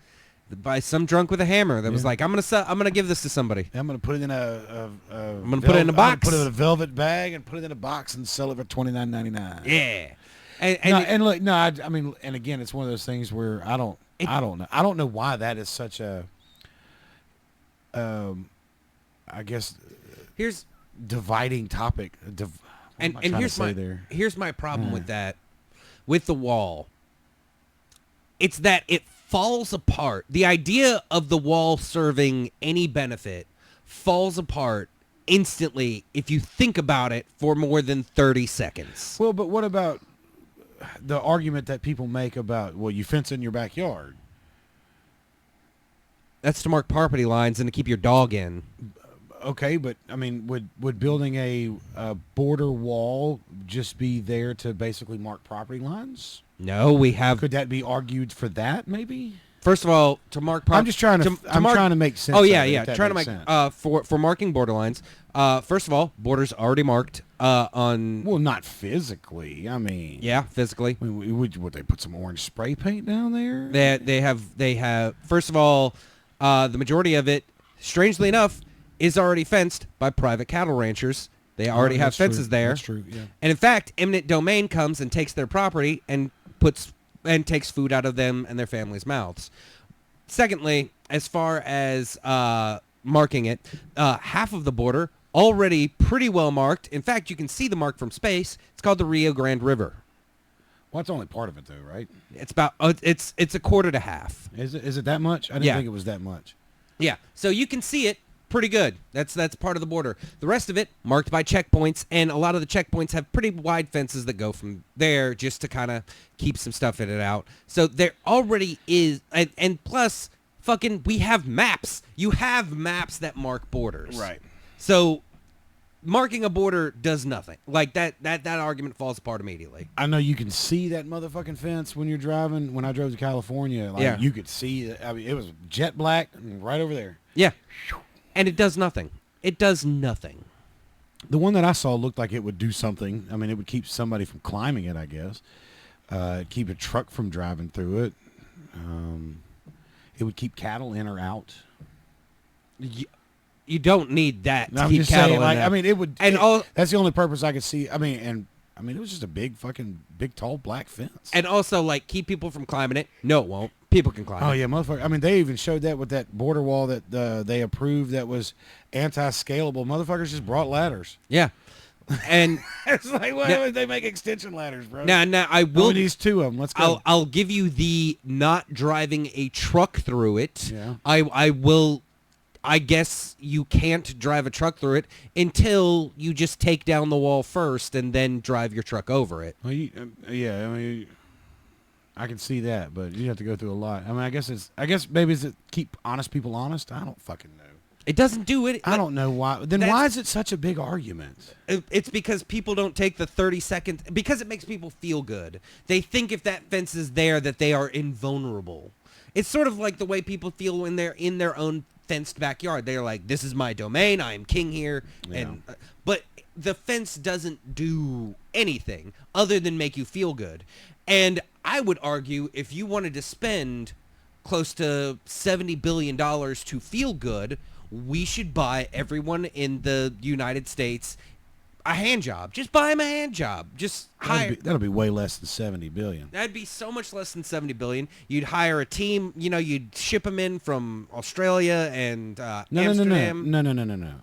by some drunk with a hammer that was like, I'm gonna give this to somebody. I'm gonna put it in I'm gonna put it in a box. Put it in a velvet bag and put it in a box and sell it for $29.99. Yeah, I mean, and again, it's one of those things where I don't know why that is such a. I guess here's dividing topic. And here's my problem with that, with the wall. It's that it falls apart. The idea of the wall serving any benefit falls apart instantly if you think about it for more than 30 seconds. Well, but what about the argument that people make about, well, you fence in your backyard? That's to mark property lines and to keep your dog in. Okay, but I mean, would building a border wall just be there to basically mark property lines? No, we have. Could that be argued for that? Maybe. First of all, to mark. I'm just trying to. I'm trying to make sense. Oh yeah. Trying to make for marking borderlines. First of all, borders already marked on. Well, not physically. I mean. Yeah, physically. Would they put some orange spray paint down there? They have. First of all, the majority of it, strangely enough, is already fenced by private cattle ranchers. They already have fences there. That's true, yeah. And in fact, eminent domain comes and takes their property and takes food out of them and their families' mouths. Secondly, as far as marking it, half of the border already pretty well marked. In fact, you can see the mark from space. It's called the Rio Grande River. Well, it's only part of it, though, right? It's about it's a quarter to half. Is it that much? I didn't think it was that much. Yeah, so you can see it pretty good. That's part of the border. The rest of it marked by checkpoints, and a lot of the checkpoints have pretty wide fences that go from there just to kind of keep some stuff in and out. So there already is, and plus, fucking, we have maps. You have maps that mark borders. Right. So marking a border does nothing. Like that argument falls apart immediately. I know you can see that motherfucking fence when you're driving. When I drove to California, like, you could see it. I mean, it was jet black right over there. Yeah. And it does nothing. It does nothing. The one that I saw looked like it would do something. I mean, it would keep somebody from climbing it, I guess. Keep a truck from driving through it. It would keep cattle in or out. You don't need that to I'm keep just cattle saying, in like, there. I mean, it would. And that's the only purpose I could see. I mean, it was just a big, tall black fence. And also, like, keep people from climbing it. No, it won't. People can climb it. Oh, yeah, motherfucker. I mean, they even showed that with that border wall that they approved that was anti-scalable. Motherfuckers just brought ladders. Yeah. And it's like, why they make extension ladders, bro? Now I will. These two of them. Let's go. I'll give you the not driving a truck through it. Yeah. I will. I guess you can't drive a truck through it until you just take down the wall first and then drive your truck over it. Well, yeah, I mean, I can see that, but you have to go through a lot. I mean, I guess maybe it's to keep honest people honest. I don't fucking know. It doesn't do it. I don't know why. Then why is it such a big argument? It's because people don't take the 30 seconds, because it makes people feel good. They think if that fence is there that they are invulnerable. It's sort of like the way people feel when they're in their own fenced backyard. They're like, this is my domain, I am king here. Yeah. And but the fence doesn't do anything other than make you feel good. And I would argue if you wanted to spend close to $70 billion to feel good, we should buy everyone in the United States a hand job. Just buy them a hand job. Just hire. That'll be way less than $70 billion. That'd be so much less than $70 billion. You'd hire a team. You know, you'd ship them in from Australia and Amsterdam. No.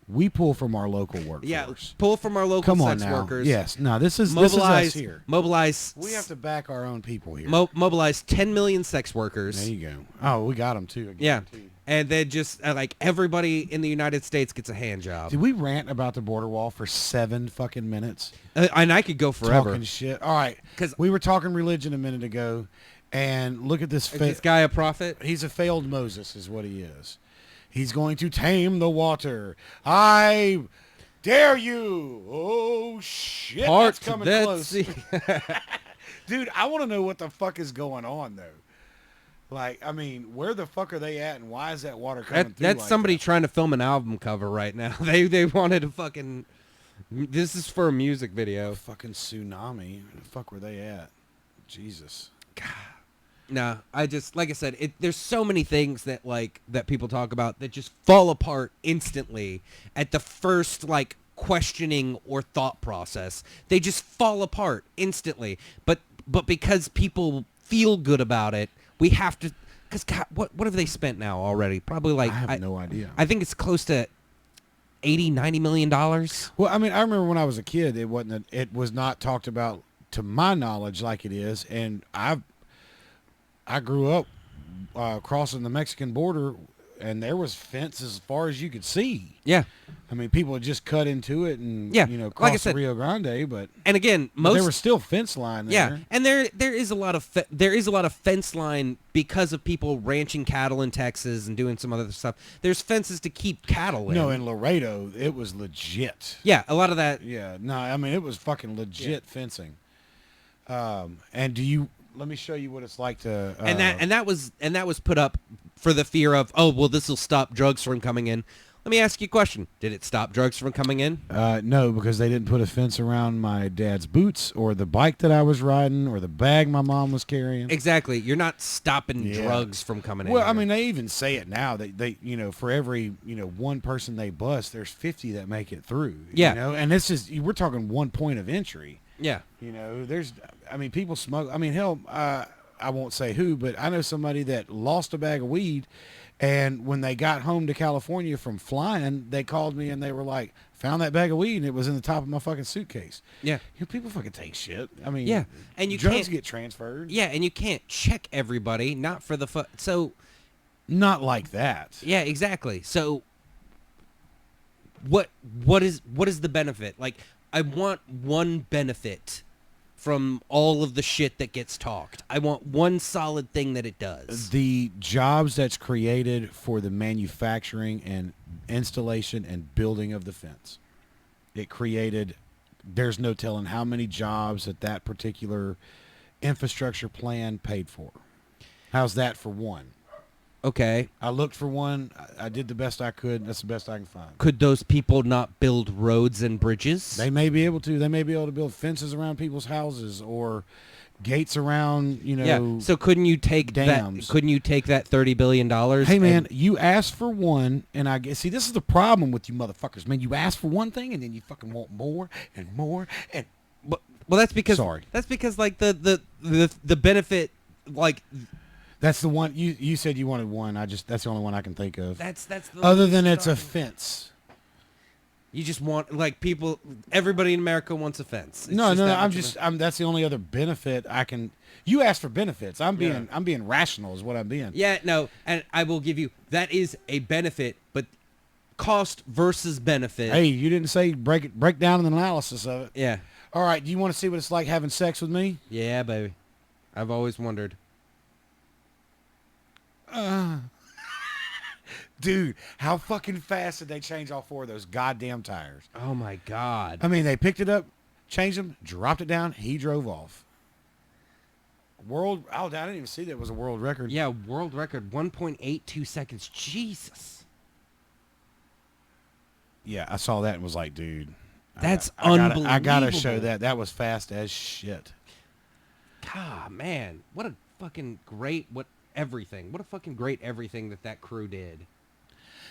We pull from our local workforce. Yeah, pull from our local sex workers. Yes. No, this is us here. Mobilize. We have to back our own people here. Mobilize 10 million sex workers. There you go. Oh, we got them too. Yeah. And then just like everybody in the United States gets a hand job. Did we rant about the border wall for 7 fucking minutes? And I could go forever. Talking shit. All right. Because we were talking religion a minute ago, and look at this. Is this guy a prophet? He's a failed Moses is what he is. He's going to tame the water. I dare you. Oh, shit. That's coming close. Dude, I want to know what the fuck is going on, though. Like, I mean, where the fuck are they at, and why is that water coming through? That's like somebody trying to film an album cover right now. They wanted to fucking. This is for a music video. Fucking tsunami. Where the fuck were they at? Jesus. God. No, I just, like I said, there's so many things that people talk about that just fall apart instantly at the first questioning or thought process. They just fall apart instantly. But because people feel good about it, we have to, because God, what have they spent now already? Probably I have no idea. I think it's close to $80-90 million. Well, I mean, I remember when I was a kid, it was not talked about to my knowledge like it is, and I grew up crossing the Mexican border, and there was fence as far as you could see. Yeah. I mean, people would just cut into it and, cross like I said, the Rio Grande, but... And again, there was still fence line there. Yeah, and there is a lot of fence line because of people ranching cattle in Texas and doing some other stuff. There's fences to keep cattle in. No, in Laredo, it was legit. Yeah, a lot of that... Yeah, no, I mean, it was fucking legit fencing. And let me show you what it's like to. And that was put up for the fear of, oh well, this will stop drugs from coming in. Let me ask you a question: did it stop drugs from coming in? No, because they didn't put a fence around my dad's boots or the bike that I was riding or the bag my mom was carrying. Exactly, you're not stopping drugs from coming in. Well, I mean, they even say it now. They for every one person they bust, there's 50 that make it through. Yeah, and this is we're talking one point of entry. Yeah. People smoke. I mean, hell, I won't say who, but I know somebody that lost a bag of weed, and when they got home to California from flying, they called me and they were like, found that bag of weed and it was in the top of my fucking suitcase. Yeah. People fucking take shit. I mean, yeah. And drugs get transferred. Yeah, and you can't check everybody, not for the so. Not like that. Yeah, exactly. So what is the benefit? Like, I want one benefit from all of the shit that gets talked. I want one solid thing that it does. The jobs that's created for the manufacturing and installation and building of the fence. It created, there's no telling how many jobs that particular infrastructure plan paid for. How's that for one? Okay. I looked for one. I did the best I could. That's the best I can find. Could those people not build roads and bridges? They may be able to. They may be able to build fences around people's houses or gates around, Yeah. So couldn't you take dams. Couldn't you take that $30 billion? Hey, man, you asked for one, and I guess, see, this is the problem with you motherfuckers, man. You ask for one thing, and then you fucking want more and more and. Well, that's because. Sorry. That's because like the benefit, like. That's the one you said you wanted one. That's the only one I can think of. That's the other than it's a fence. You just want, like, people. Everybody in America wants a fence. No. That's the only other benefit I can. You asked for benefits. I'm being rational, is what I'm being. Yeah, no, and I will give you that is a benefit, but cost versus benefit. Hey, you didn't say break down an analysis of it. Yeah. All right. Do you want to see what it's like having sex with me? Yeah, baby. I've always wondered. Dude, how fucking fast did they change all four of those goddamn tires? Oh my God. I mean, they picked it up, changed them, dropped it down, he drove off. I didn't even see that was a world record. Yeah, world record, 1.82 seconds. Jesus. Yeah, I saw that and was like, dude. That's unbelievable. I gotta show that. That was fast as shit. God, man. What a fucking great, what a fucking great everything that crew did.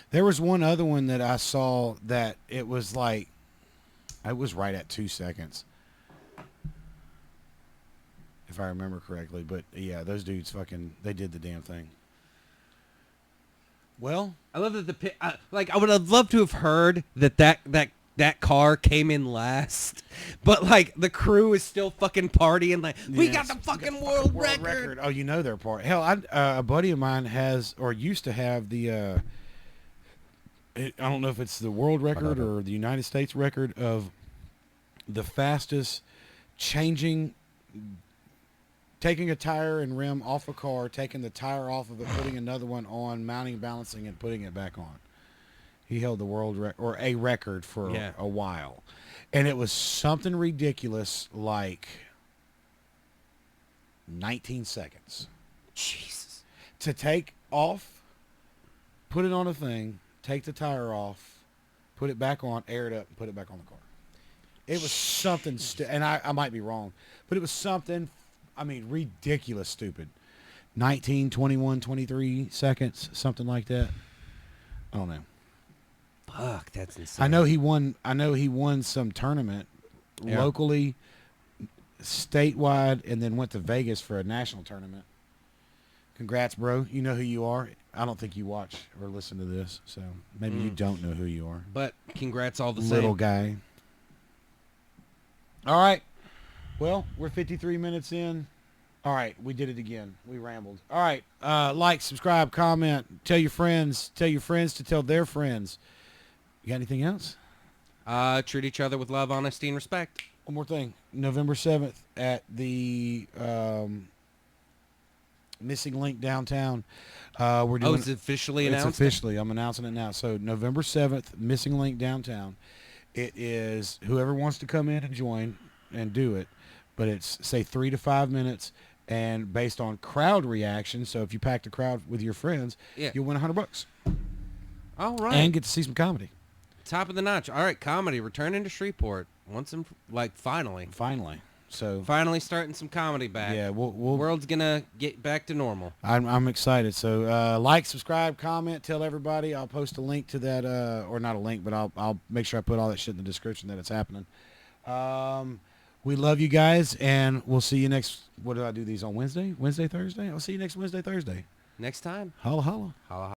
There was one other one that I saw that it was like, it was right at 2 seconds, if I remember correctly. But yeah, those dudes they did the damn thing. Well, I love that I would have loved to have heard that car came in last, but like the crew is still fucking partying like we got the fucking world record. Oh, they're part. Hell, a buddy of mine has or used to have the. I don't know if it's the world record or the United States record of the fastest taking a tire and rim off a car, taking the tire off of it, putting another one on, mounting, balancing, and putting it back on. He held the world record or a record for a while. And it was something ridiculous like 19 seconds. Jesus. To take off, put it on a thing, take the tire off, put it back on, air it up, and put it back on the car. It was something, and I might be wrong, but it was something, ridiculous stupid. 19, 21, 23 seconds, something like that. I don't know. Fuck, that's insane. I know he won some tournament locally, statewide, and then went to Vegas for a national tournament. Congrats, bro. You know who you are. I don't think you watch or listen to this, so maybe you don't know who you are. But congrats all the same. Little guy. All right. Well, we're 53 minutes in. All right, we did it again. We rambled. All right, like, subscribe, comment, tell your friends to tell their friends. You got anything else? Treat each other with love, honesty, and respect. One more thing. November 7th at the Missing Link downtown. We're doing. It's officially announced? It's officially. I'm announcing it now. So November 7th, Missing Link downtown. It is whoever wants to come in and join and do it. But it's, say, 3 to 5 minutes. And based on crowd reaction, so if you pack the crowd with your friends, you'll win $100. All right. And get to see some comedy. Top of the notch. All right, comedy. Returning to Shreveport. Finally. Finally. So finally starting some comedy back. Yeah, we'll world's gonna get back to normal. I'm excited. So like, subscribe, comment, tell everybody. I'll post a link to that, or not a link, but I'll make sure I put all that shit in the description that it's happening. We love you guys, and we'll see you next. What do I do these on Wednesday? Thursday? I'll see you next Wednesday, Thursday. Next time. Holla, holla. Holla.